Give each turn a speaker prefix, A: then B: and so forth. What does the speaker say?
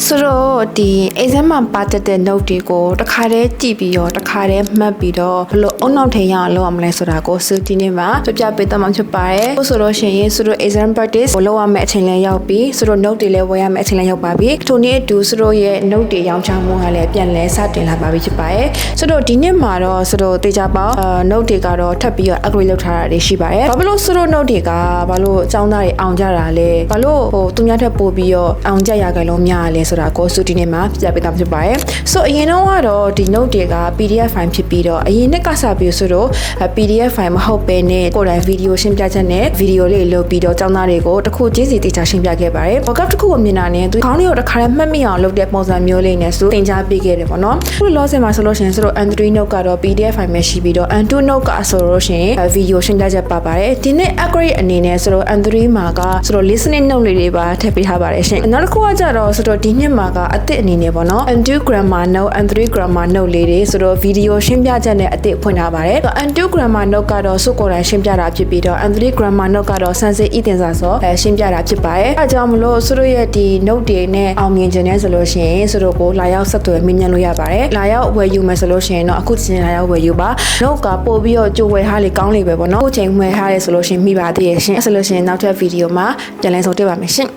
A: ဆိုတော့ဒီ exam မှာပါတဲ့ note တွေကိုတခါတည်းကြည့်ပြီးတော့တခါတည်းမှတ်ပြီးတော့ဘလို့အုံနောက်ထင်ရအောင်လုပ်ရမလဲဆိုတာကိုစဒီနေ့မှာပြပြပေးသွားမှာဖြစ်ပါတယ်။ဆိုတော့ရှင်ရင်ဆိုတော့ exam practice ကိုလုပ်ရမယ့်အချိန်လည်းရောက်ပြီးဆိုတော့ note တွေလည်းဝယ်ရမယ့်အချိန်လည်းရောက်ပါပြီ။ထိုနေ့အတူဆိုတော့ရဲ့ note တွေရောင်းချမှုကလည်းပြန်လဲစတင်လာပါပြီဖြစ်ပါတယ်။ဆိုတော့ဒီနေ့မှာတော့ဆိုတော့တေချာပေါင်း note တွေကတော့ထပ်ပြီးတော့ upgrade လုပ်ထားတာတွေရှိပါတယ်။ဘာလို့ဆိုတော့ note တွေကဘာလို့အကြောင်းသားတွေအောင်ကြတာလဲ။ဘာလို့သူများထပ်ပို့ပြီးတော့အောင်ကြရကြလို့များလဲဆိုတာကိုစဒီနေ့မှာပြပြပေးသွားမှာဖြစ်ပါတယ်။ ဆိုအရင်တော့ကတော့ဒီ note တွေက PDF file ဖြစ်ပြီးတော့အရင်နှစ်ကစပြီးဆိုတော့ PDF file မဟုတ်ဘဲနဲ့ကိုယ်တိုင်ဗီဒီယိုရှင်းပြချက်နဲ့ဗီဒီယိုလေးလုပ်ပြီးတော့ကျောင်းသားတွေကိုတစ်ခုချင်းစီတေချာရှင်းပြခဲ့ပါတယ်။ workup တစ်ခုကိုမြင်တာနဲ့သူခေါင်းလေးကိုတစ်ခါတည်းမှတ်မိအောင်လုပ်တဲ့ပုံစံမျိုးလေးနဲ့ဆိုသင်ကြားပေးခဲ့တယ်ပေါ့နော်။အခုလောဆယ်မှာဆိုလို့ရှိရင်ဆိုတော့ N3 note ကတော့ PDF file ပဲရှိပြီးတော့ N2 note ကဆိုလို့ရှိရင်ဗီဒီယိုရှင်းပြချက်ပါပါတယ်။ဒီနေ့ upgrade အနေနဲ့ဆိုတော့ N3 မှာကဆိုတော့ listening note လေးတွေပါထည့်ပေးထားပါတယ်ရှင်။နောက်တစ်ခုကကြတော့ဆိုတော့ဒီနှစ်မှာကအသစ်အနေနဲ့ပေါ့နော် N2 grammar note N3 grammar note လေးတွေဆိုတော့ဗီဒီယိုရှင်းပြချက်နဲ့အသစ်ဖွင့်ထားပါတယ်။ N2 grammar note ကတော့စုကိုယ်တိုင်ရှင်းပြတာဖြစ်ပြီးတော့ N3 grammar note ကတော့စံစစ်ဤတင်စာစောရှင်းပြတာဖြစ်ပါတယ်။အဲကြောင့်မလို့ဆိုတော့ရဲ့ဒီ note တွေနဲ့အောင်မြင်ခြင်းနဲ့ဆိုလို့ရှိရင်ဆိုတော့ကိုလာရောက်ဆက်သွယ်မြင်မြန်လို့ရပါတယ်။လာရောက်ဝယ်ယူမယ်ဆိုလို့ရှိရင်တော့အခုချင်းလာရောက်ဝယ်ယူပါ။ note ကပို့ပြီးတော့ကြိုဝယ်ထားလေကောင်းလေပဲပေါ့နော်။အခုချိန်ဝယ်ထားရဲဆိုလို့ရှိရင်မိပါသေးရဲ့ရှင်။အဲဆိုလို့ရှိရင်နောက်ထပ်ဗီဒီယိုမှာပြန်လည်ဆုံတွေ့ပါမယ်ရှင်။